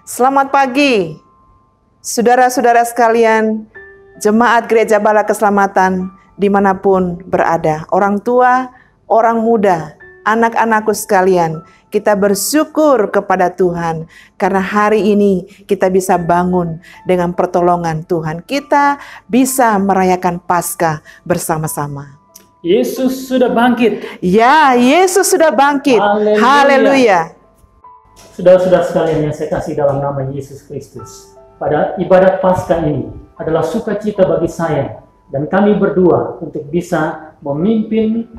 Selamat pagi, saudara-saudara sekalian, jemaat Gereja Bala Keselamatan dimanapun berada. Orang tua, orang muda, anak-anakku sekalian, kita bersyukur kepada Tuhan karena hari ini kita bisa bangun dengan pertolongan Tuhan. Kita bisa merayakan Paskah bersama-sama. Yesus sudah bangkit. Ya, Yesus sudah bangkit. Haleluya. Saudara-saudara sekalian yang saya kasih dalam nama Yesus Kristus, pada ibadat Paskah ini adalah sukacita bagi saya dan kami berdua untuk bisa memimpin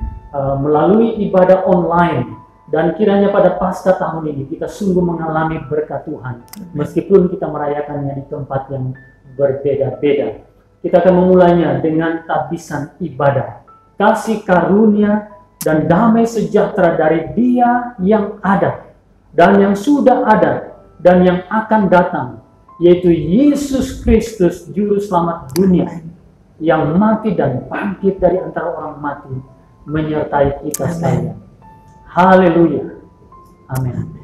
melalui ibadah online. Dan kiranya pada Paskah tahun ini kita sungguh mengalami berkat Tuhan, meskipun kita merayakannya di tempat yang berbeda-beda. Kita akan memulainya dengan tabisan ibadah, kasih karunia dan damai sejahtera dari Dia yang ada dan yang sudah ada dan yang akan datang, yaitu Yesus Kristus, Juru Selamat dunia, yang mati dan bangkit dari antara orang mati, menyertai kita sekalian. Haleluya. Amin.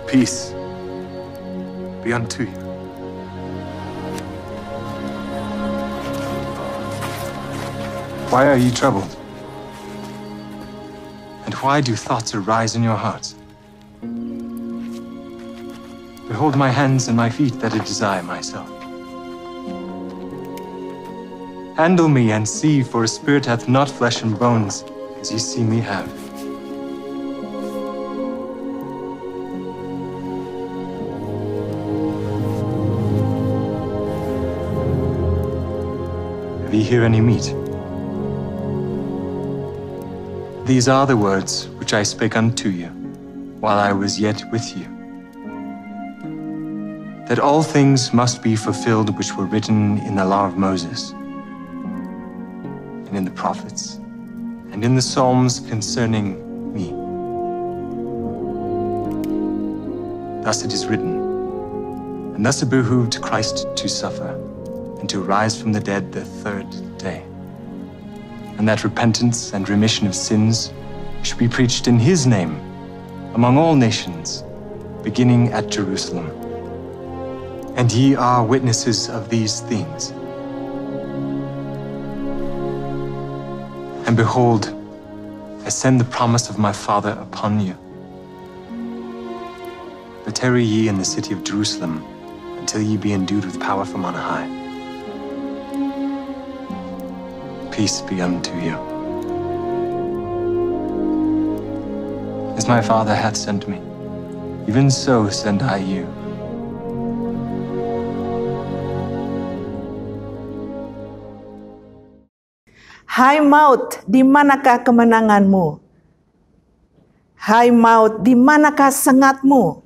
Peace be unto you. Why are you troubled? And why do thoughts arise in your hearts? Behold my hands and my feet that I desire myself. Handle me and see, for a spirit hath not flesh and bones, as ye see me have. Have ye here any meat? These are the words which I spake unto you, while I was yet with you, that all things must be fulfilled which were written in the law of Moses, and in the prophets, and in the Psalms concerning me. Thus it is written, and thus it behooved Christ to suffer, and to rise from the dead the third day, and that repentance and remission of sins should be preached in his name among all nations, beginning at Jerusalem. And ye are witnesses of these things. And behold, I send the promise of my Father upon you. But tarry ye in the city of Jerusalem until ye be endued with power from on high. Peace be unto you. As my Father hath sent me, even so send I you. Hai maut, di manakah kemenanganmu? Hai maut, di manakah sengatmu?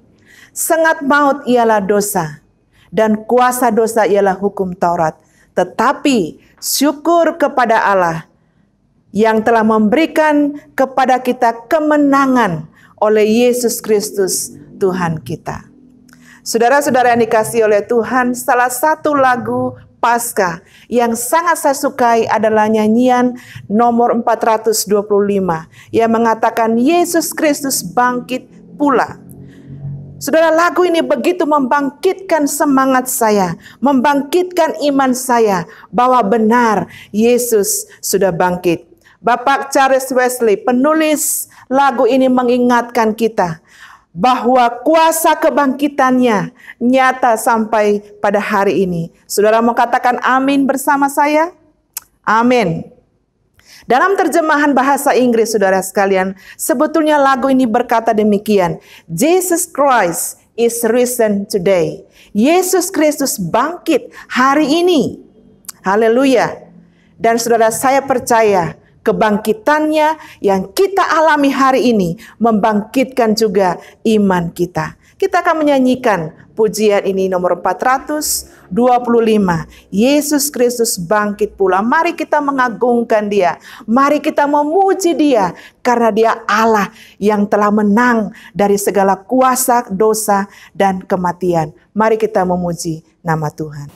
Sengat maut ialah dosa, dan kuasa dosa ialah hukum Taurat. Tetapi syukur kepada Allah yang telah memberikan kepada kita kemenangan oleh Yesus Kristus Tuhan kita. Saudara-saudara yang dikasihi oleh Tuhan, salah satu lagu Paskah yang sangat saya sukai adalah nyanyian nomor 425 yang mengatakan Yesus Kristus bangkit pula. Saudara, lagu ini begitu membangkitkan semangat saya, membangkitkan iman saya bahwa benar Yesus sudah bangkit. Bapak Charles Wesley, penulis lagu ini, mengingatkan kita bahwa kuasa kebangkitannya nyata sampai pada hari ini. Saudara mau katakan amin bersama saya? Amin. Dalam terjemahan bahasa Inggris, saudara sekalian, sebetulnya lagu ini berkata demikian, Jesus Christ is risen today. Yesus Kristus bangkit hari ini. Haleluya. Dan saudara, saya percaya kebangkitannya yang kita alami hari ini membangkitkan juga iman kita. Kita akan menyanyikan pujian ini nomor 425. Yesus Kristus bangkit pula. Mari kita mengagungkan Dia. Mari kita memuji Dia. Karena Dia Allah yang telah menang dari segala kuasa, dosa, dan kematian. Mari kita memuji nama Tuhan.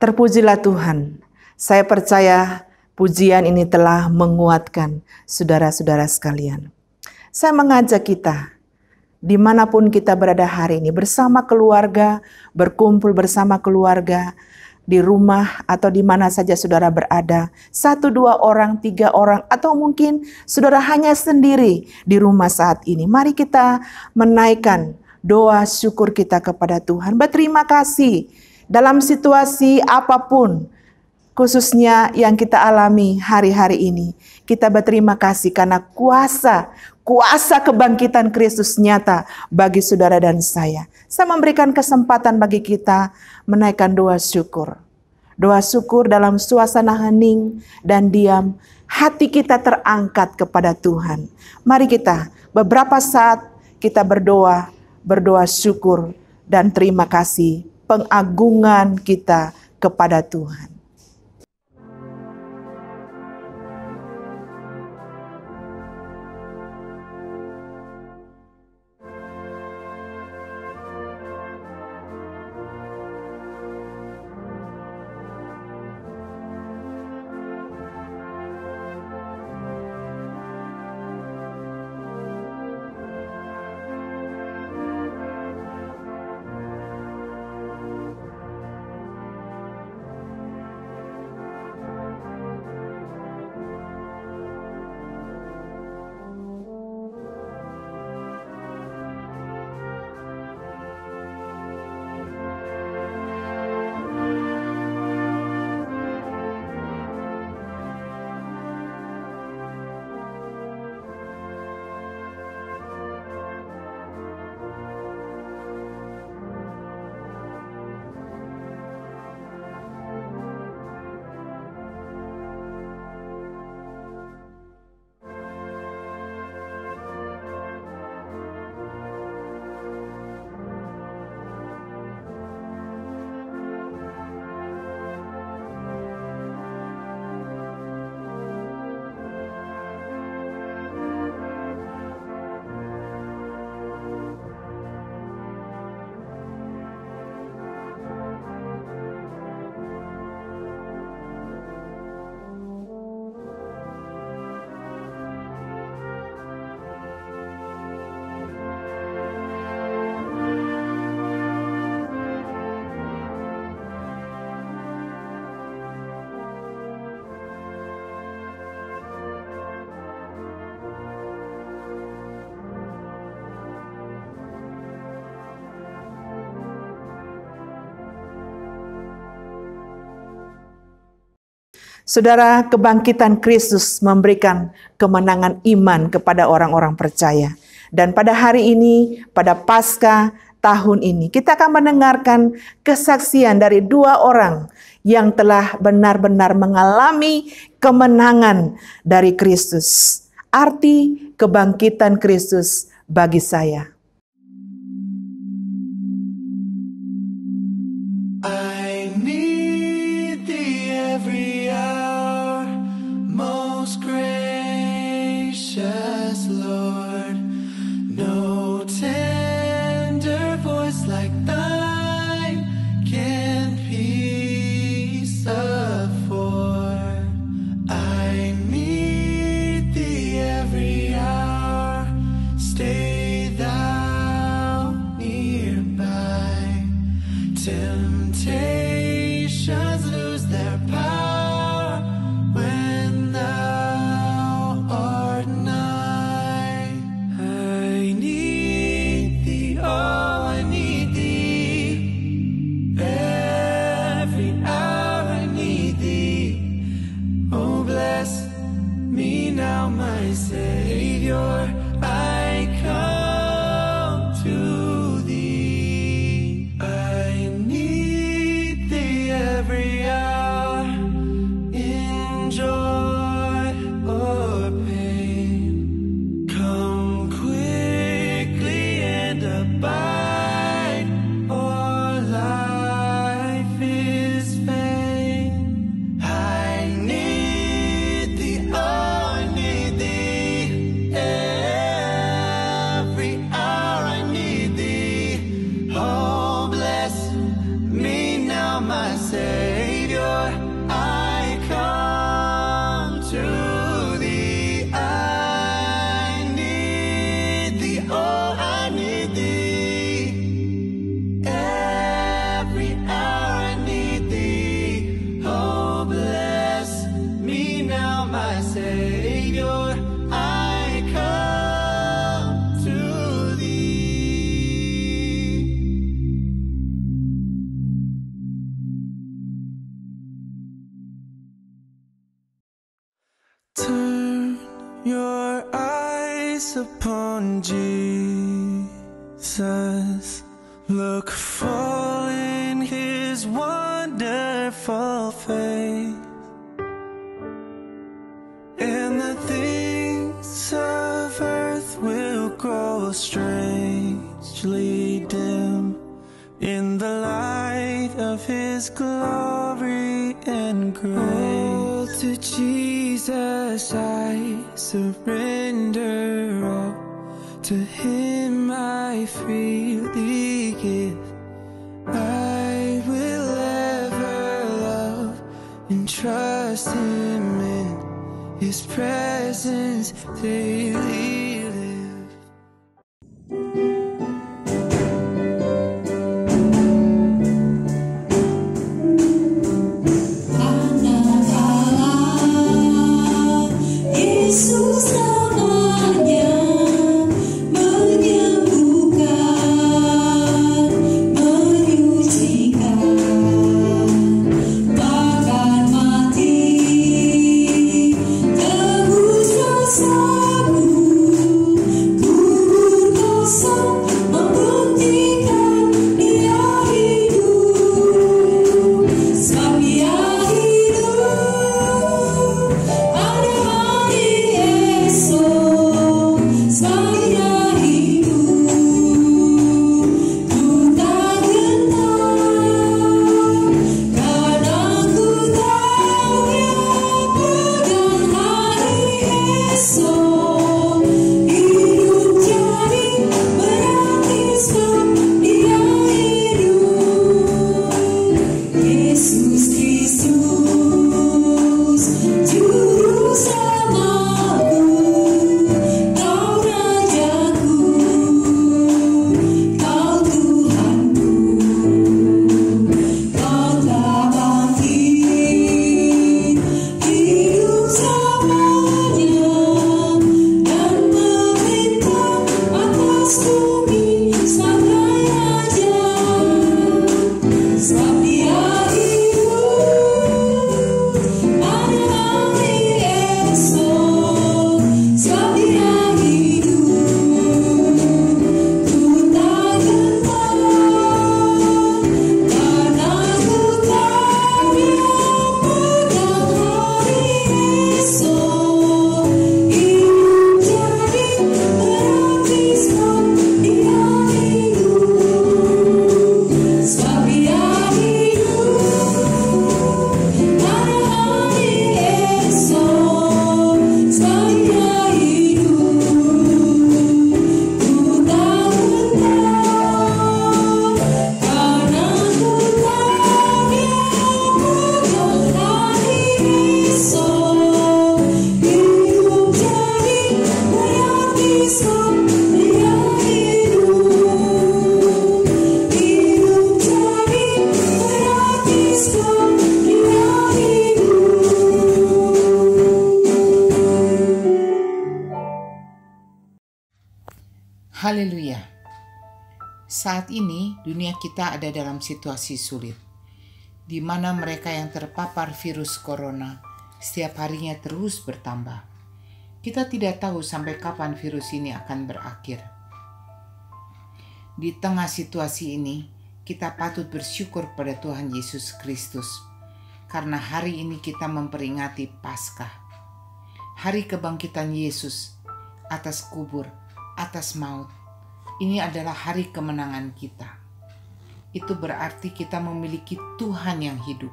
Terpujilah Tuhan. Saya percaya pujian ini telah menguatkan saudara-saudara sekalian. Saya mengajak kita, dimanapun kita berada hari ini, bersama keluarga, berkumpul bersama keluarga, di rumah atau di mana saja saudara berada, 1, 2 orang, 3 orang, atau mungkin saudara hanya sendiri di rumah saat ini. Mari kita menaikkan doa syukur kita kepada Tuhan. Berterima kasih dalam situasi apapun, khususnya yang kita alami hari-hari ini. Kita berterima kasih karena kuasa kebangkitan Kristus nyata bagi saudara dan saya. Saya memberikan kesempatan bagi kita menaikkan doa syukur. Doa syukur dalam suasana hening dan diam. Hati kita terangkat kepada Tuhan. Mari kita beberapa saat kita berdoa syukur dan terima kasih pengagungan kita kepada Tuhan. Saudara, kebangkitan Kristus memberikan kemenangan iman kepada orang-orang percaya. Dan pada hari ini, pada Paskah tahun ini, kita akan mendengarkan kesaksian dari 2 orang yang telah benar-benar mengalami kemenangan dari Kristus. Arti kebangkitan Kristus bagi saya. eyes upon Jesus. Look full in his wonderful face, and the things of earth will grow strangely dim in the light of his glory and grace. To Jesus I surrender all, to him I freely give. I will ever love and trust him in his presence daily live. Yesus namanya menyembuhkan, menyucikan, bahkan mati tebus dosaku, kubur kosong membuktikan Dia hidup, sebab Dia hidup. Ada hari esok, sebab Dia hidup, ku tak gentar, karena ku tahu Dia pegang hari esok. Hidup jadi berarti sebab Dia hidup. Yesus Kristus, Juru Selamatku, Kau Rajaku, Kau Tuhanku, Kau telah bangkit, hidup selamanya, dan memerintah atas bumi sebagai Raja. Sebab Dia hidup, ada hari esok, sebab Dia hidup, ku tak gentar, karena ku tahu Dia pegang hari esok. Hidup jadi berarti sebab Dia hidup, sebab Dia hidup, ada hari esok, sebab Dia hidup, ku tak gentar, karena ku tahu Dia pegang hari esok. Hidup jadi berarti sebab Dia hidup, hidup jadi berarti sebab Dia hidup. Haleluya. Saat ini dunia kita ada dalam situasi sulit, di mana mereka yang terpapar virus corona setiap harinya terus bertambah. Kita tidak tahu sampai kapan virus ini akan berakhir. Di tengah situasi ini, kita patut bersyukur pada Tuhan Yesus Kristus, karena hari ini kita memperingati Paskah, hari kebangkitan Yesus atas kubur, atas maut. Ini adalah hari kemenangan kita. Itu berarti kita memiliki Tuhan yang hidup.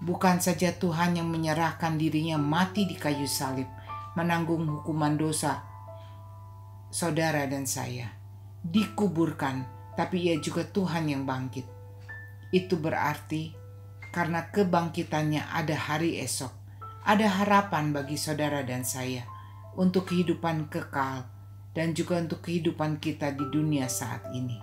Bukan saja Tuhan yang menyerahkan dirinya mati di kayu salib, menanggung hukuman dosa saudara dan saya, dikuburkan, tapi Ia juga Tuhan yang bangkit. Itu berarti karena kebangkitannya ada hari esok, ada harapan bagi saudara dan saya untuk kehidupan kekal dan juga untuk kehidupan kita di dunia saat ini.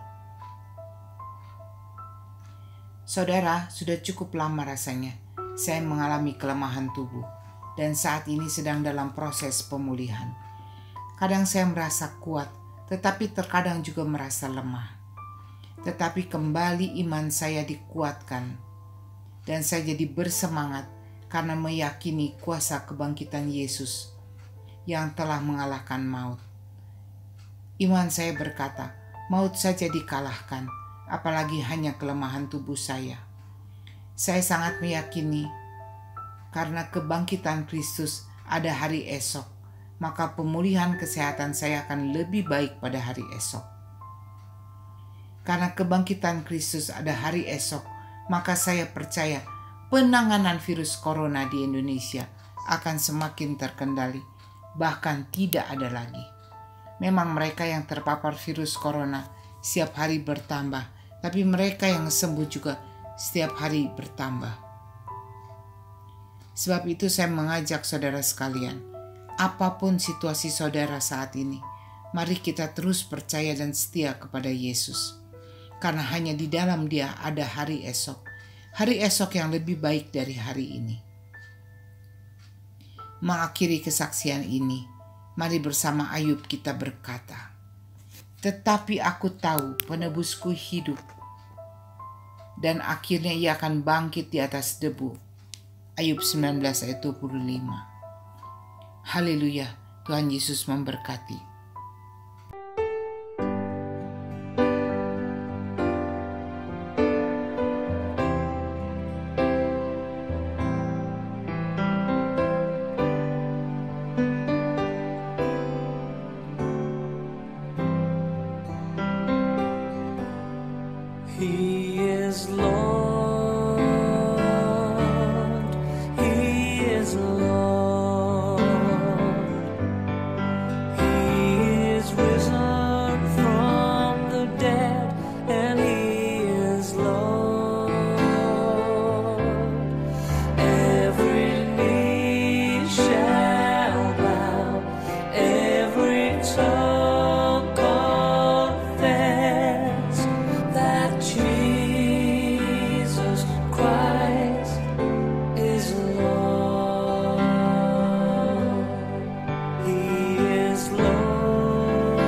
Saudara, sudah cukup lama rasanya saya mengalami kelemahan tubuh dan saat ini sedang dalam proses pemulihan. Kadang saya merasa kuat, tetapi terkadang juga merasa lemah. Tetapi kembali iman saya dikuatkan dan saya jadi bersemangat karena meyakini kuasa kebangkitan Yesus. yang telah mengalahkan maut. Iman saya berkata, maut saja dikalahkan, apalagi hanya kelemahan tubuh saya. Saya sangat meyakini karena kebangkitan Kristus ada hari esok, maka pemulihan kesehatan saya akan lebih baik pada hari esok. Karena kebangkitan Kristus ada hari esok, maka saya percaya penanganan virus corona di Indonesia akan semakin terkendali, bahkan tidak ada lagi. Memang mereka yang terpapar virus corona setiap hari bertambah, tapi mereka yang sembuh juga setiap hari bertambah. Sebab itu saya mengajak saudara sekalian, apapun situasi saudara saat ini, mari kita terus percaya dan setia kepada Yesus. Karena hanya di dalam Dia ada hari esok yang lebih baik dari hari ini. Mengakhiri kesaksian ini, mari bersama Ayub kita berkata, tetapi aku tahu penebusku hidup, dan akhirnya ia akan bangkit di atas debu. Ayub 19 ayat 25. Haleluya, Tuhan Yesus memberkati. He is Lord, He is Lord, He is risen from the dead, and He is Lord. Every knee shall bow, every tongue confess that Jesus Christ is Lord. He is Lord.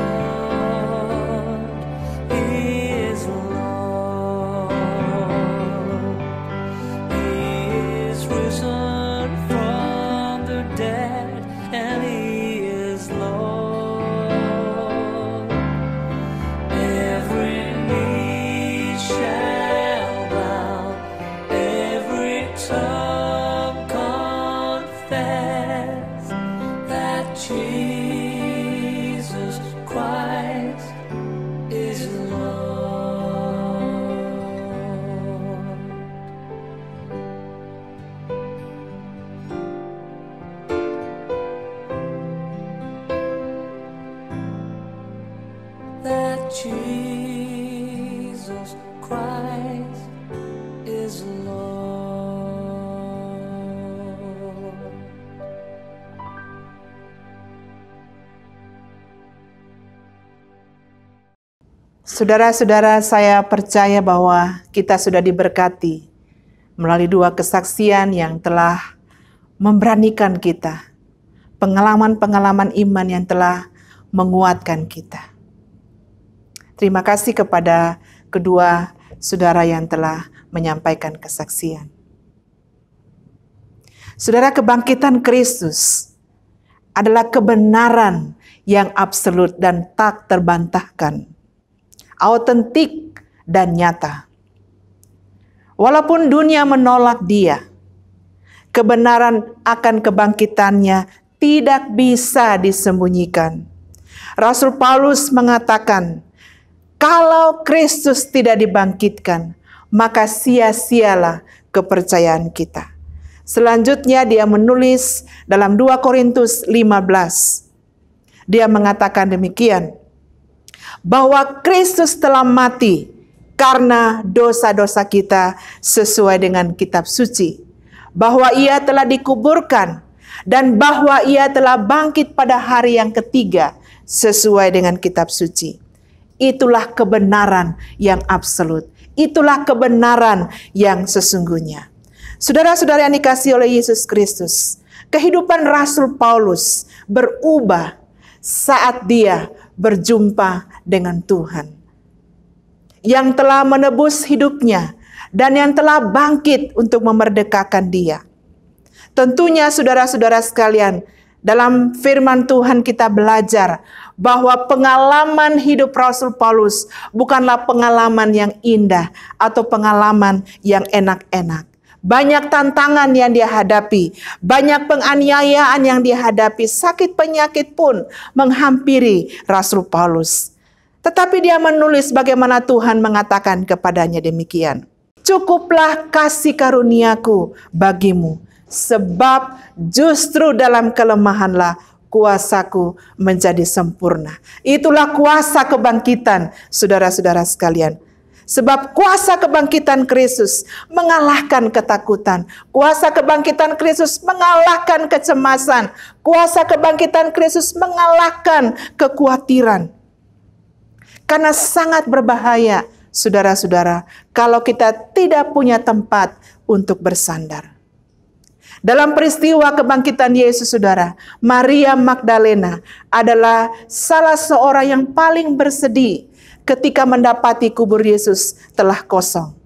He is Lord. He is risen from the dead, and He is Lord. Every knee shall bow, every tongue confess that Jesus Christ is Lord. That Jesus Christ is Lord. Saudara-saudara, saya percaya bahwa kita sudah diberkati melalui dua kesaksian yang telah memberanikan kita, pengalaman-pengalaman iman yang telah menguatkan kita. Terima kasih kepada kedua saudara yang telah menyampaikan kesaksian. Saudara, kebangkitan Kristus adalah kebenaran yang absolut dan tak terbantahkan, autentik dan nyata. Walaupun dunia menolak Dia, kebenaran akan kebangkitannya tidak bisa disembunyikan. Rasul Paulus mengatakan, kalau Kristus tidak dibangkitkan, maka sia-sialah kepercayaan kita. Selanjutnya dia menulis dalam 2 Korintus 15. Dia mengatakan demikian, bahwa Kristus telah mati karena dosa-dosa kita sesuai dengan kitab suci, bahwa Ia telah dikuburkan, dan bahwa Ia telah bangkit pada hari yang ketiga sesuai dengan kitab suci. Itulah kebenaran yang absolut. Itulah kebenaran yang sesungguhnya. Saudara-saudara yang dikasihi oleh Yesus Kristus, kehidupan Rasul Paulus berubah saat dia berjumpa dengan Tuhan, yang telah menebus hidupnya dan yang telah bangkit untuk memerdekakan dia. Tentunya saudara-saudara sekalian, Dalam firman Tuhan kita belajar bahwa pengalaman hidup Rasul Paulus bukanlah pengalaman yang indah atau pengalaman yang enak-enak. Banyak tantangan yang dia hadapi, banyak penganiayaan yang dia hadapi, sakit penyakit pun menghampiri Rasul Paulus. Tetapi dia menulis bagaimana Tuhan mengatakan kepadanya demikian. Cukuplah kasih karuniaku bagimu, sebab justru dalam kelemahanlah kuasaku menjadi sempurna. Itulah kuasa kebangkitan, saudara-saudara sekalian. Sebab kuasa kebangkitan Kristus mengalahkan ketakutan. Kuasa kebangkitan Kristus mengalahkan kecemasan. Kuasa kebangkitan Kristus mengalahkan kekhawatiran. Karena sangat berbahaya, saudara-saudara, kalau kita tidak punya tempat untuk bersandar. Dalam peristiwa kebangkitan Yesus, saudara, Maria Magdalena adalah salah seorang yang paling bersedih ketika mendapati kubur Yesus telah kosong.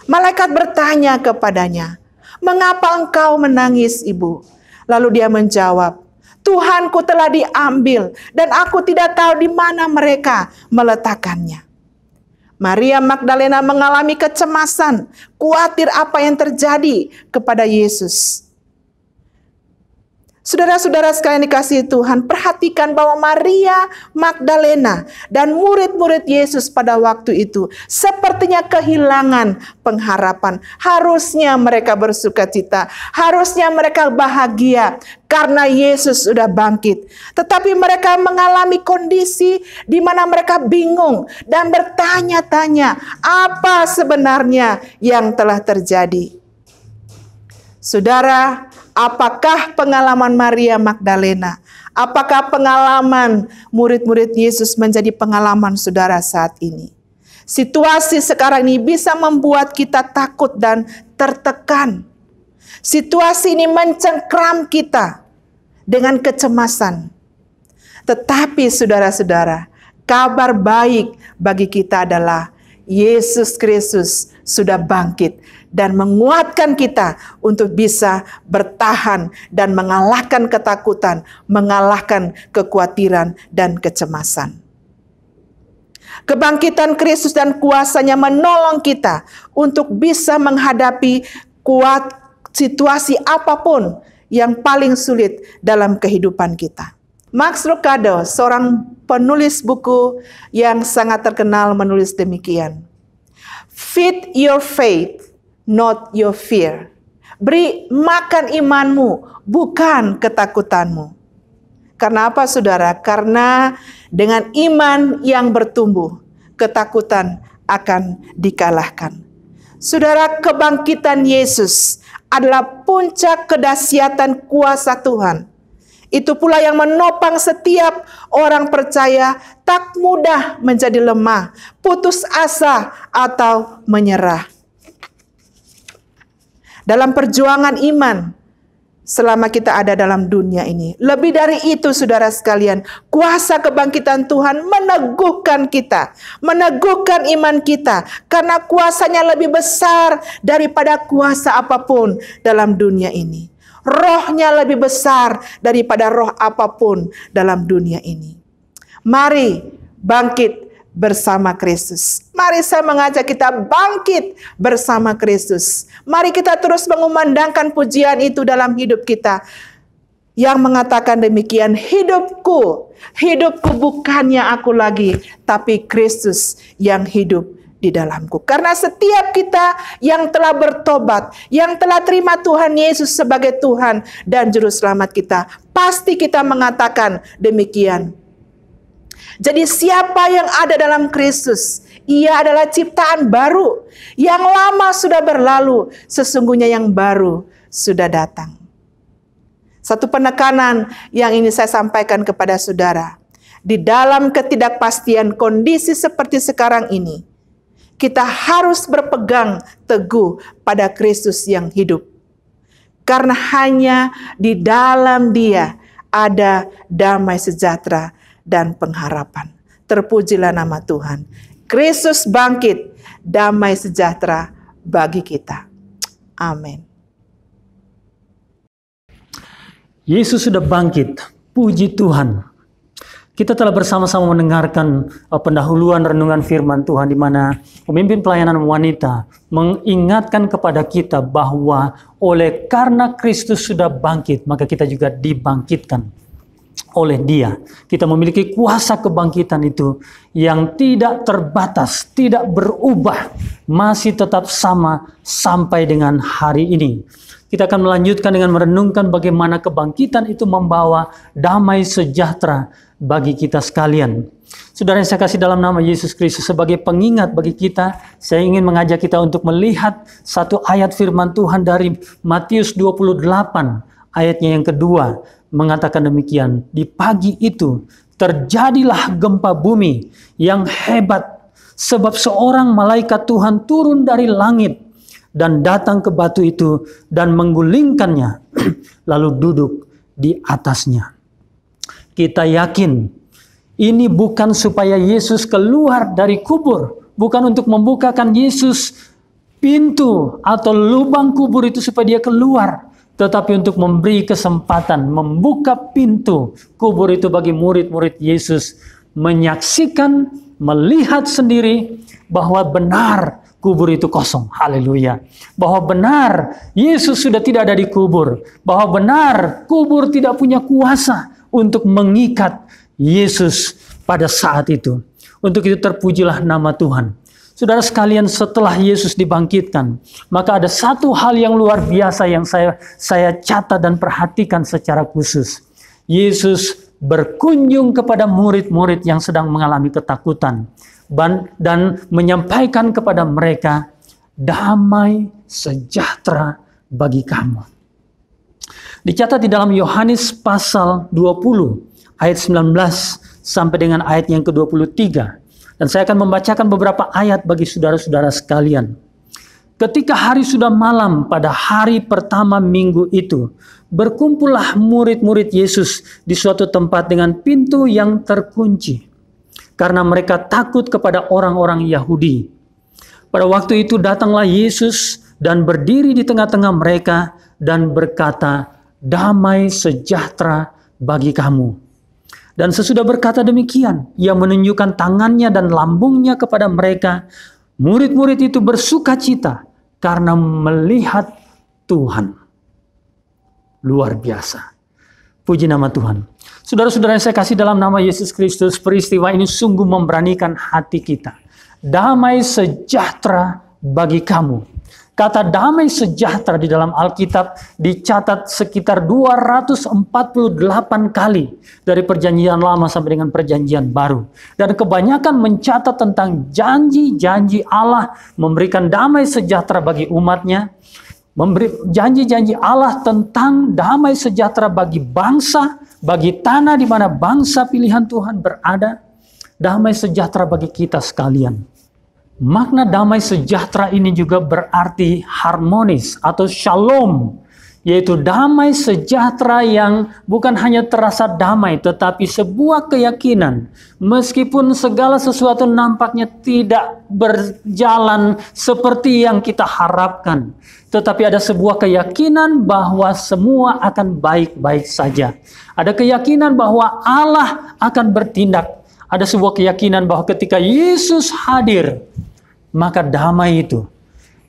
Malaikat bertanya kepadanya, "Mengapa engkau menangis, ibu?" Lalu dia menjawab, "Tuhanku telah diambil dan aku tidak tahu di mana mereka meletakkannya." Maria Magdalena mengalami kecemasan, khawatir apa yang terjadi kepada Yesus. Saudara-saudara sekalian dikasihi Tuhan, perhatikan bahwa Maria Magdalena dan murid-murid Yesus pada waktu itu sepertinya kehilangan pengharapan. Harusnya mereka bersukacita, harusnya mereka bahagia karena Yesus sudah bangkit. Tetapi mereka mengalami kondisi di mana mereka bingung dan bertanya-tanya apa sebenarnya yang telah terjadi. Saudara, apakah pengalaman Maria Magdalena, apakah pengalaman murid-murid Yesus menjadi pengalaman saudara saat ini? Situasi sekarang ini bisa membuat kita takut dan tertekan. Situasi ini mencengkram kita dengan kecemasan. Tetapi saudara-saudara, kabar baik bagi kita adalah Yesus Kristus sudah bangkit dan menguatkan kita untuk bisa bertahan dan mengalahkan ketakutan, mengalahkan kekhawatiran dan kecemasan. Kebangkitan Kristus dan kuasanya menolong kita untuk bisa menghadapi situasi apapun yang paling sulit dalam kehidupan kita. Max Lucado, seorang penulis buku yang sangat terkenal, menulis demikian. Feed your faith, not your fear. Beri makan imanmu, bukan ketakutanmu. Karena apa, saudara? Karena dengan iman yang bertumbuh, ketakutan akan dikalahkan. Saudara, kebangkitan Yesus adalah puncak kedahsyatan kuasa Tuhan. Itu pula yang menopang setiap orang percaya tak mudah menjadi lemah, putus asa, atau menyerah. Dalam perjuangan iman, selama kita ada dalam dunia ini. Lebih dari itu, saudara sekalian, kuasa kebangkitan Tuhan meneguhkan kita, meneguhkan iman kita, karena kuasanya lebih besar daripada kuasa apapun dalam dunia ini. Rohnya lebih besar daripada roh apapun dalam dunia ini. Mari bangkit bersama Kristus. Mari saya mengajak kita bangkit bersama Kristus. Mari kita terus mengumandangkan pujian itu dalam hidup kita, yang mengatakan demikian, hidupku bukannya aku lagi, tapi Kristus yang hidup di dalamku. Karena setiap kita yang telah bertobat, yang telah terima Tuhan Yesus sebagai Tuhan dan Juru Selamat kita, pasti kita mengatakan demikian. Jadi siapa yang ada dalam Kristus, ia adalah ciptaan baru. Yang lama sudah berlalu, sesungguhnya yang baru sudah datang. Satu penekanan yang ini saya sampaikan kepada saudara. Di dalam ketidakpastian kondisi seperti sekarang ini, kita harus berpegang teguh pada Kristus yang hidup. Karena hanya di dalam Dia ada damai sejahtera dan pengharapan. Terpujilah nama Tuhan. Kristus bangkit, damai sejahtera bagi kita. Amin. Yesus sudah bangkit. Puji Tuhan. Kita telah bersama-sama mendengarkan pendahuluan renungan firman Tuhan di mana pemimpin pelayanan wanita mengingatkan kepada kita bahwa oleh karena Kristus sudah bangkit, maka kita juga dibangkitkan oleh Dia. Kita memiliki kuasa kebangkitan itu yang tidak terbatas, tidak berubah, masih tetap sama sampai dengan hari ini. Kita akan melanjutkan dengan merenungkan bagaimana kebangkitan itu membawa damai sejahtera bagi kita sekalian. Saudara yang saya kasih dalam nama Yesus Kristus, sebagai pengingat bagi kita, saya ingin mengajak kita untuk melihat satu ayat firman Tuhan dari Matius 28, ayatnya yang kedua, mengatakan demikian. Di pagi itu terjadilah gempa bumi yang hebat, sebab seorang malaikat Tuhan turun dari langit dan datang ke batu itu dan menggulingkannya, lalu duduk di atasnya. Kita yakin ini bukan supaya Yesus keluar dari kubur, bukan untuk membukakan Yesus pintu atau lubang kubur itu supaya dia keluar, tetapi untuk memberi kesempatan membuka pintu kubur itu bagi murid-murid Yesus menyaksikan, melihat sendiri bahwa benar kubur itu kosong. Haleluya. Bahwa benar Yesus sudah tidak ada di kubur. Bahwa benar kubur tidak punya kuasa untuk mengikat Yesus pada saat itu. Untuk itu terpujilah nama Tuhan. Saudara sekalian, setelah Yesus dibangkitkan, maka ada satu hal yang luar biasa yang saya catat dan perhatikan secara khusus. Yesus berkunjung kepada murid-murid yang sedang mengalami ketakutan dan menyampaikan kepada mereka, damai sejahtera bagi kamu. Dicatat di dalam Yohanes pasal 20 ayat 19 sampai dengan ayat yang ke-23. Dan saya akan membacakan beberapa ayat bagi saudara-saudara sekalian. Ketika hari sudah malam pada hari pertama minggu itu, berkumpullah murid-murid Yesus di suatu tempat dengan pintu yang terkunci, karena mereka takut kepada orang-orang Yahudi. Pada waktu itu datanglah Yesus dan berdiri di tengah-tengah mereka dan berkata, damai sejahtera bagi kamu. Dan sesudah berkata demikian, ia menunjukkan tangannya dan lambungnya kepada mereka. Murid-murid itu bersuka cita karena melihat Tuhan. Luar biasa. Puji nama Tuhan. Saudara-saudara yang saya kasih dalam nama Yesus Kristus, peristiwa ini sungguh memberanikan hati kita. Damai sejahtera bagi kamu. Kata damai sejahtera di dalam Alkitab dicatat sekitar 248 kali dari perjanjian lama sampai dengan perjanjian baru. Dan kebanyakan mencatat tentang janji-janji Allah memberikan damai sejahtera bagi umatnya. Janji-janji Allah tentang damai sejahtera bagi bangsa, bagi tanah di mana bangsa pilihan Tuhan berada. Damai sejahtera bagi kita sekalian. Makna damai sejahtera ini juga berarti harmonis atau shalom, yaitu damai sejahtera yang bukan hanya terasa damai, tetapi sebuah keyakinan. Meskipun segala sesuatu nampaknya tidak berjalan seperti yang kita harapkan, tetapi ada sebuah keyakinan bahwa semua akan baik-baik saja. Ada keyakinan bahwa Allah akan bertindak. Ada sebuah keyakinan bahwa ketika Yesus hadir, maka damai itu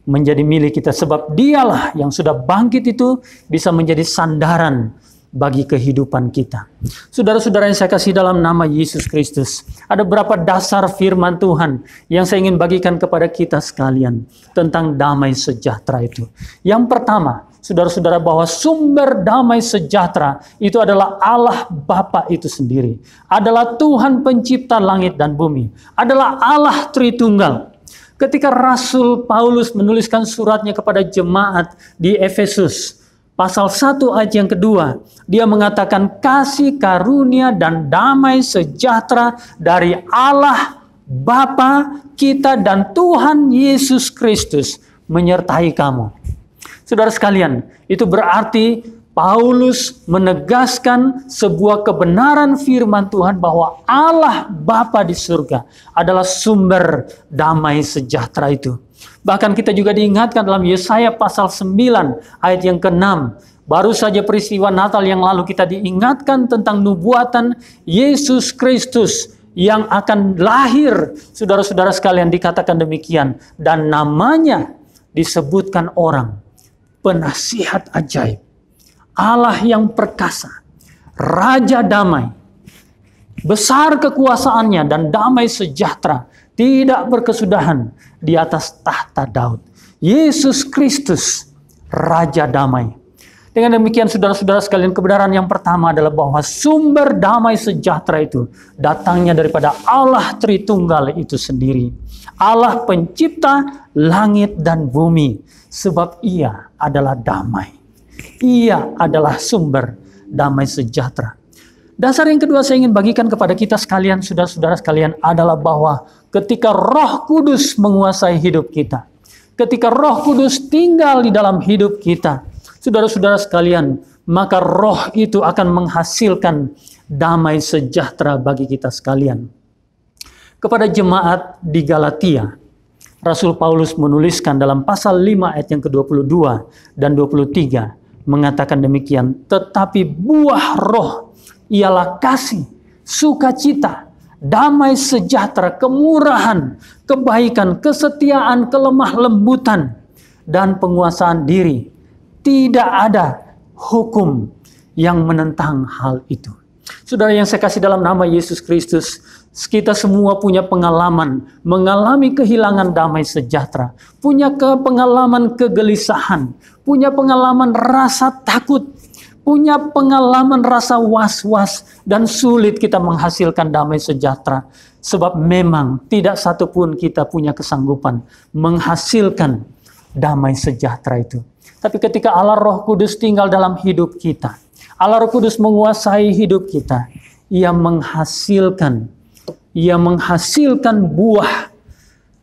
menjadi milik kita. Sebab dialah yang sudah bangkit itu bisa menjadi sandaran bagi kehidupan kita. Saudara-saudara yang saya kasih dalam nama Yesus Kristus, ada beberapa dasar firman Tuhan yang saya ingin bagikan kepada kita sekalian tentang damai sejahtera itu. Yang pertama, saudara-saudara, bahwa sumber damai sejahtera itu adalah Allah Bapa itu sendiri. Adalah Tuhan pencipta langit dan bumi. Adalah Allah Tritunggal. Ketika Rasul Paulus menuliskan suratnya kepada jemaat di Efesus, pasal 1 ayat yang kedua, dia mengatakan kasih karunia dan damai sejahtera dari Allah Bapa kita dan Tuhan Yesus Kristus menyertai kamu. Saudara sekalian, itu berarti Paulus menegaskan sebuah kebenaran firman Tuhan bahwa Allah Bapa di surga adalah sumber damai sejahtera itu. Bahkan kita juga diingatkan dalam Yesaya pasal 9 ayat yang ke-6. Baru saja peristiwa Natal yang lalu kita diingatkan tentang nubuatan Yesus Kristus yang akan lahir. Saudara-saudara sekalian, dikatakan demikian. Dan namanya disebutkan orang penasihat ajaib, Allah yang perkasa, Raja damai, besar kekuasaannya dan damai sejahtera, tidak berkesudahan di atas tahta Daud. Yesus Kristus, Raja damai. Dengan demikian saudara-saudara sekalian, kebenaran yang pertama adalah bahwa sumber damai sejahtera itu datangnya daripada Allah Tritunggal itu sendiri. Allah pencipta langit dan bumi, sebab Ia adalah damai. Ia adalah sumber damai sejahtera. Dasar yang kedua saya ingin bagikan kepada kita sekalian, saudara-saudara sekalian, adalah bahwa ketika Roh Kudus menguasai hidup kita, ketika Roh Kudus tinggal di dalam hidup kita, saudara-saudara sekalian, maka Roh itu akan menghasilkan damai sejahtera bagi kita sekalian. Kepada jemaat di Galatia, Rasul Paulus menuliskan dalam pasal 5 ayat yang ke-22 dan 23, mengatakan demikian, tetapi buah Roh ialah kasih, sukacita, damai sejahtera, kemurahan, kebaikan, kesetiaan, kelemah lembutan, dan penguasaan diri. Tidak ada hukum yang menentang hal itu. Saudara yang saya kasih dalam nama Yesus Kristus, kita semua punya pengalaman mengalami kehilangan damai sejahtera, punya pengalaman kegelisahan, punya pengalaman rasa takut, punya pengalaman rasa was-was, dan sulit kita menghasilkan damai sejahtera. Sebab memang tidak satupun kita punya kesanggupan menghasilkan damai sejahtera itu. Tapi ketika Allah Roh Kudus tinggal dalam hidup kita, Allah Roh Kudus menguasai hidup kita, Ia menghasilkan buah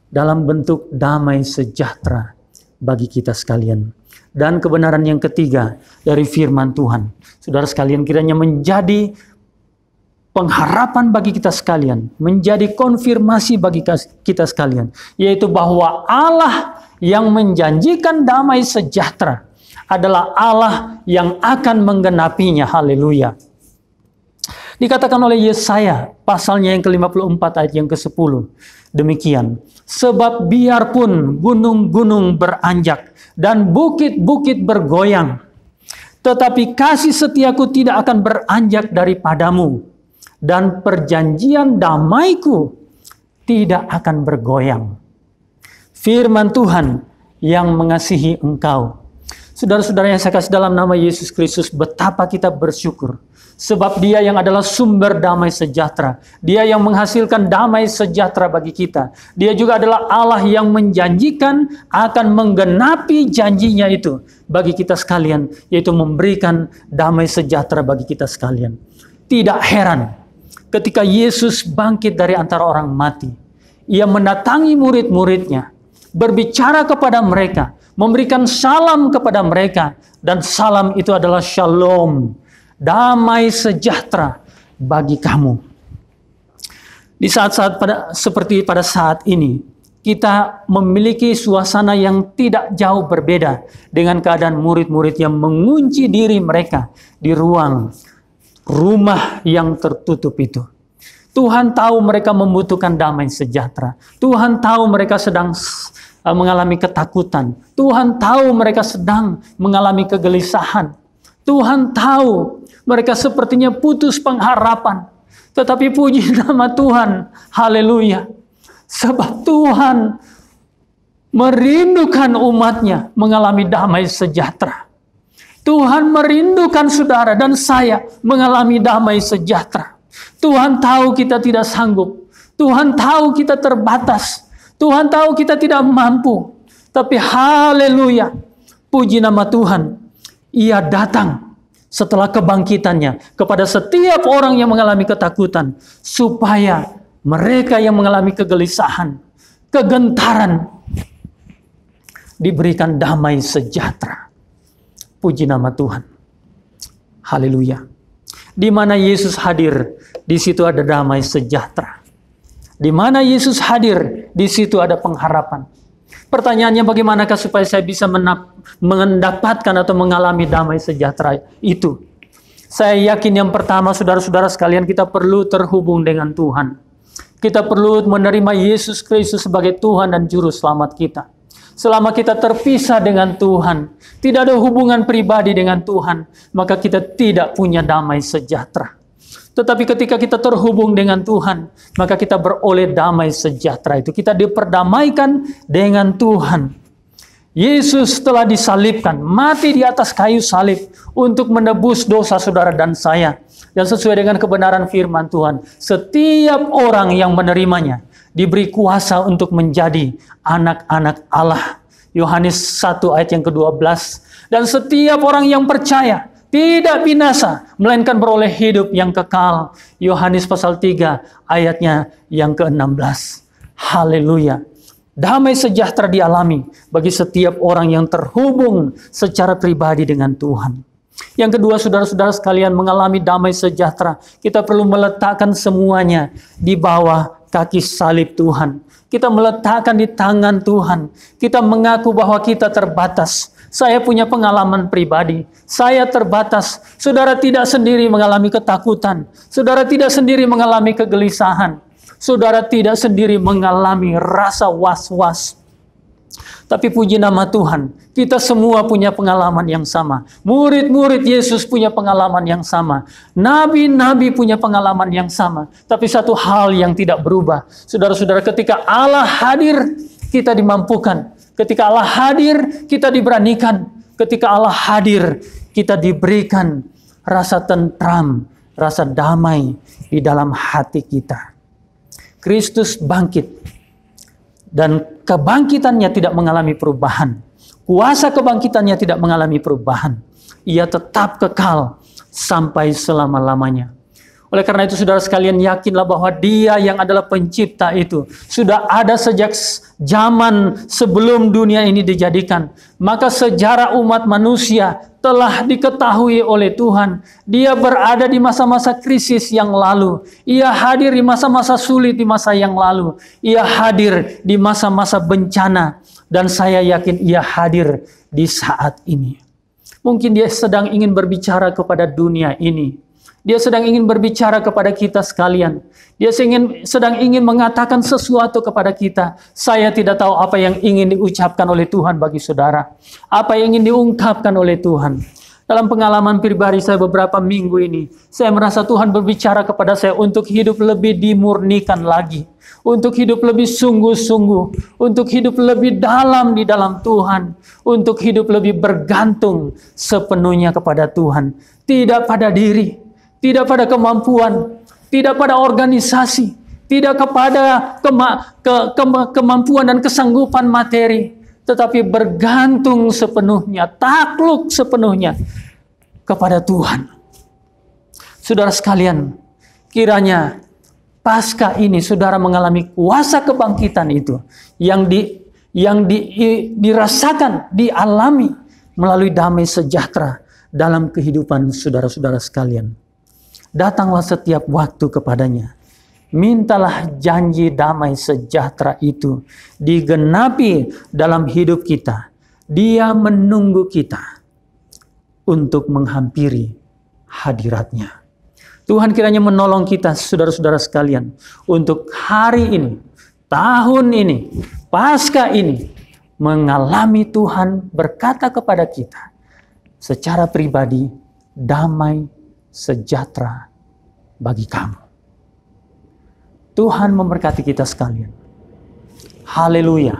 dalam bentuk damai sejahtera bagi kita sekalian. Dan kebenaran yang ketiga dari firman Tuhan, saudara sekalian, kiranya menjadi pengharapan bagi kita sekalian, menjadi konfirmasi bagi kita sekalian, yaitu bahwa Allah yang menjanjikan damai sejahtera adalah Allah yang akan menggenapinya. Haleluya. Dikatakan oleh Yesaya pasalnya yang ke-54 ayat yang ke-10 demikian, sebab biarpun gunung-gunung beranjak dan bukit-bukit bergoyang, tetapi kasih setiaku tidak akan beranjak daripadamu, dan perjanjian damaiku tidak akan bergoyang. Firman Tuhan yang mengasihi engkau. Saudara-saudara yang saya kasih dalam nama Yesus Kristus, betapa kita bersyukur. Sebab Dia yang adalah sumber damai sejahtera. Dia yang menghasilkan damai sejahtera bagi kita. Dia juga adalah Allah yang menjanjikan akan menggenapi janjinya itu bagi kita sekalian, yaitu memberikan damai sejahtera bagi kita sekalian. Tidak heran ketika Yesus bangkit dari antara orang mati, Ia mendatangi murid-muridnya, berbicara kepada mereka, memberikan salam kepada mereka, dan salam itu adalah shalom, damai sejahtera bagi kamu. Di saat-saat seperti pada saat ini, kita memiliki suasana yang tidak jauh berbeda dengan keadaan murid-murid yang mengunci diri mereka di ruang rumah yang tertutup itu. Tuhan tahu mereka membutuhkan damai sejahtera. Tuhan tahu mereka sedang mengalami ketakutan. Tuhan tahu mereka sedang mengalami kegelisahan. Tuhan tahu mereka sepertinya putus pengharapan. Tetapi puji nama Tuhan, haleluya. Sebab Tuhan merindukan umatnya mengalami damai sejahtera. Tuhan merindukan saudara dan saya mengalami damai sejahtera. Tuhan tahu kita tidak sanggup. Tuhan tahu kita terbatas. Tuhan tahu kita tidak mampu. Tapi haleluya, puji nama Tuhan, Ia datang setelah kebangkitannya kepada setiap orang yang mengalami ketakutan, supaya mereka yang mengalami kegelisahan, kegentaran, diberikan damai sejahtera. Puji nama Tuhan. Haleluya. Di mana Yesus hadir, di situ ada damai sejahtera. Di mana Yesus hadir, di situ ada pengharapan. Pertanyaannya, bagaimanakah supaya saya bisa mendapatkan atau mengalami damai sejahtera itu? Saya yakin yang pertama, saudara-saudara sekalian, kita perlu terhubung dengan Tuhan. Kita perlu menerima Yesus Kristus sebagai Tuhan dan Juru Selamat kita. Selama kita terpisah dengan Tuhan, tidak ada hubungan pribadi dengan Tuhan, maka kita tidak punya damai sejahtera. Tetapi ketika kita terhubung dengan Tuhan, maka kita beroleh damai sejahtera itu. Kita diperdamaikan dengan Tuhan. Yesus telah disalibkan, mati di atas kayu salib untuk menebus dosa saudara dan saya. Dan sesuai dengan kebenaran firman Tuhan, setiap orang yang menerimanya diberi kuasa untuk menjadi anak-anak Allah. Yohanes 1 ayat yang ke-12. Dan setiap orang yang percaya tidak binasa, melainkan beroleh hidup yang kekal. Yohanes pasal 3 ayatnya yang ke-16. Haleluya. Damai sejahtera dialami bagi setiap orang yang terhubung secara pribadi dengan Tuhan. Yang kedua, saudara-saudara sekalian, mengalami damai sejahtera, kita perlu meletakkan semuanya di bawah kaki salib Tuhan. Kita meletakkan di tangan Tuhan. Kita mengaku bahwa kita terbatas. Saya punya pengalaman pribadi. Saya terbatas. Saudara tidak sendiri mengalami ketakutan. Saudara tidak sendiri mengalami kegelisahan. Saudara tidak sendiri mengalami rasa was-was. Tapi puji nama Tuhan, kita semua punya pengalaman yang sama. Murid-murid Yesus punya pengalaman yang sama. Nabi-nabi punya pengalaman yang sama. Tapi satu hal yang tidak berubah. Saudara-saudara, ketika Allah hadir, kita dimampukan. Ketika Allah hadir, kita diberanikan. Ketika Allah hadir, kita diberikan rasa tentram, rasa damai di dalam hati kita. Kristus bangkit. Dan kebangkitannya tidak mengalami perubahan. Kuasa kebangkitannya tidak mengalami perubahan. Ia tetap kekal sampai selama-lamanya. Oleh karena itu, saudara sekalian, yakinlah bahwa Dia yang adalah pencipta itu sudah ada sejak zaman sebelum dunia ini dijadikan. Maka sejarah umat manusia telah diketahui oleh Tuhan. Dia berada di masa-masa krisis yang lalu. Ia hadir di masa-masa sulit di masa yang lalu. Ia hadir di masa-masa bencana. Dan saya yakin Ia hadir di saat ini. Mungkin Dia sedang ingin berbicara kepada dunia ini. Dia sedang ingin berbicara kepada kita sekalian. Dia sedang ingin mengatakan sesuatu kepada kita. Saya tidak tahu apa yang ingin diucapkan oleh Tuhan bagi saudara. Apa yang ingin diungkapkan oleh Tuhan. Dalam pengalaman pribadi saya beberapa minggu ini, saya merasa Tuhan berbicara kepada saya untuk hidup lebih dimurnikan lagi. Untuk hidup lebih sungguh-sungguh. Untuk hidup lebih dalam di dalam Tuhan. Untuk hidup lebih bergantung sepenuhnya kepada Tuhan. Tidak pada diri. Tidak pada kemampuan, tidak pada organisasi, tidak kepada kemampuan dan kesanggupan materi, tetapi bergantung sepenuhnya, takluk sepenuhnya kepada Tuhan. Saudara sekalian, kiranya pasca ini saudara mengalami kuasa kebangkitan itu yang dirasakan, dialami melalui damai sejahtera dalam kehidupan saudara-saudara sekalian. Datanglah setiap waktu kepadanya. Mintalah janji damai sejahtera itu digenapi dalam hidup kita. Dia menunggu kita untuk menghampiri hadiratnya. Tuhan kiranya menolong kita, saudara-saudara sekalian, untuk hari ini, tahun ini, pasca ini, mengalami Tuhan berkata kepada kita secara pribadi, damai sejahtera bagi kamu. Tuhan memberkati kita sekalian. Haleluya.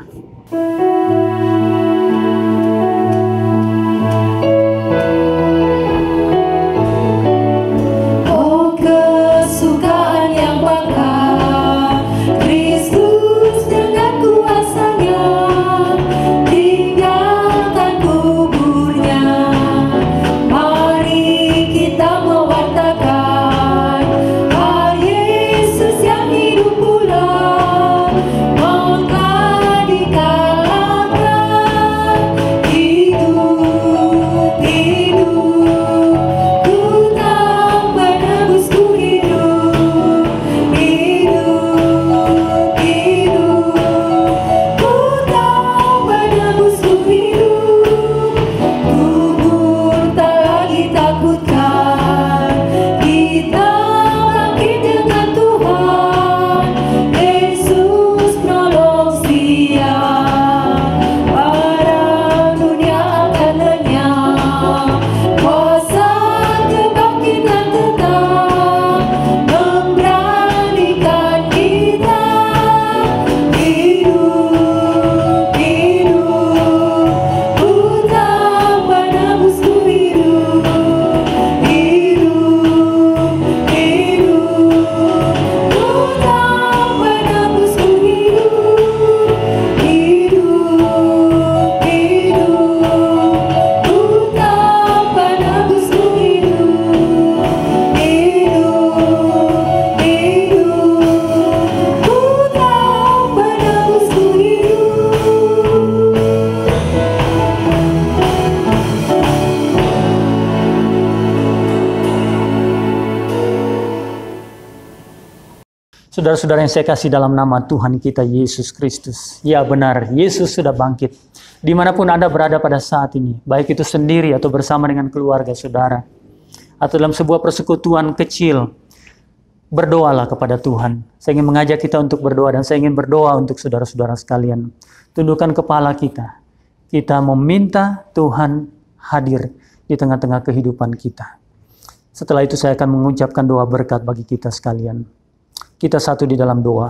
Oh, kesukaan yang bangga, Kristus dengan kuasanya tinggalkan kuburnya. Mari kita mewartakan hal Yesus yang hidup pula, mengangkat di Saudara-saudara yang saya kasih dalam nama Tuhan kita Yesus Kristus. Ya benar, Yesus sudah bangkit. Dimanapun Anda berada pada saat ini, baik itu sendiri atau bersama dengan keluarga saudara, atau dalam sebuah persekutuan kecil, berdoalah kepada Tuhan. Saya ingin mengajak kita untuk berdoa, dan saya ingin berdoa untuk saudara-saudara sekalian. Tundukkan kepala kita. Kita meminta Tuhan hadir di tengah-tengah kehidupan kita. Setelah itu saya akan mengucapkan doa berkat bagi kita sekalian. Kita satu di dalam doa.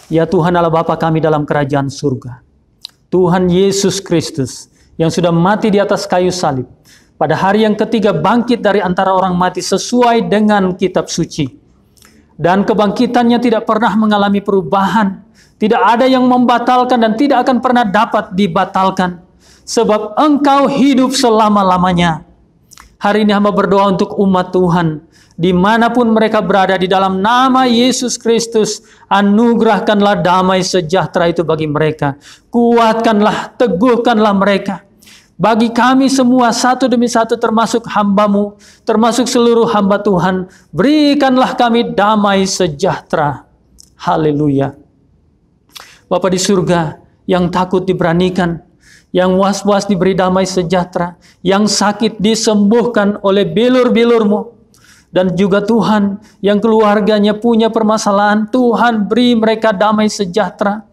Ya Tuhan Allah Bapa kami dalam kerajaan surga. Tuhan Yesus Kristus yang sudah mati di atas kayu salib. Pada hari yang ketiga bangkit dari antara orang mati sesuai dengan kitab suci. Dan kebangkitannya tidak pernah mengalami perubahan. Tidak ada yang membatalkan dan tidak akan pernah dapat dibatalkan. Sebab Engkau hidup selama-lamanya. Hari ini hamba berdoa untuk umat Tuhan. Dimanapun mereka berada di dalam nama Yesus Kristus, anugerahkanlah damai sejahtera itu bagi mereka. Kuatkanlah, teguhkanlah mereka. Bagi kami semua satu demi satu termasuk hamba-Mu, termasuk seluruh hamba Tuhan, berikanlah kami damai sejahtera. Haleluya. Bapa di surga, yang takut diberanikan, yang was-was diberi damai sejahtera, yang sakit disembuhkan oleh bilur-bilur-Mu. Dan juga Tuhan yang keluarganya punya permasalahan, Tuhan beri mereka damai sejahtera.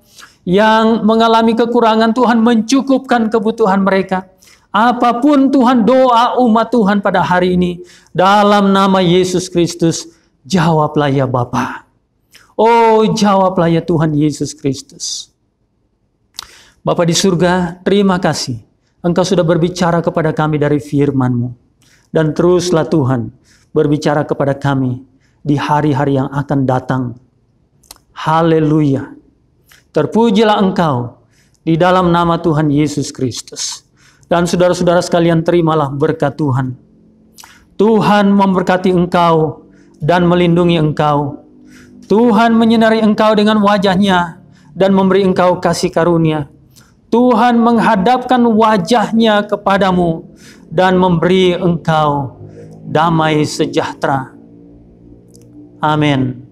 Yang mengalami kekurangan, Tuhan mencukupkan kebutuhan mereka. Apapun Tuhan doa umat Tuhan pada hari ini, dalam nama Yesus Kristus, jawablah ya Bapa. Oh jawablah ya Tuhan Yesus Kristus. Bapa di surga, terima kasih. Engkau sudah berbicara kepada kami dari firman-Mu. Dan teruslah Tuhan berbicara kepada kami di hari-hari yang akan datang. Haleluya. Terpujilah Engkau di dalam nama Tuhan Yesus Kristus. Dan saudara-saudara sekalian, terimalah berkat Tuhan. Tuhan memberkati engkau dan melindungi engkau. Tuhan menyinari engkau dengan wajah-Nya dan memberi engkau kasih karunia. Tuhan menghadapkan wajah-Nya kepadamu dan memberi engkau damai sejahtera. Amin.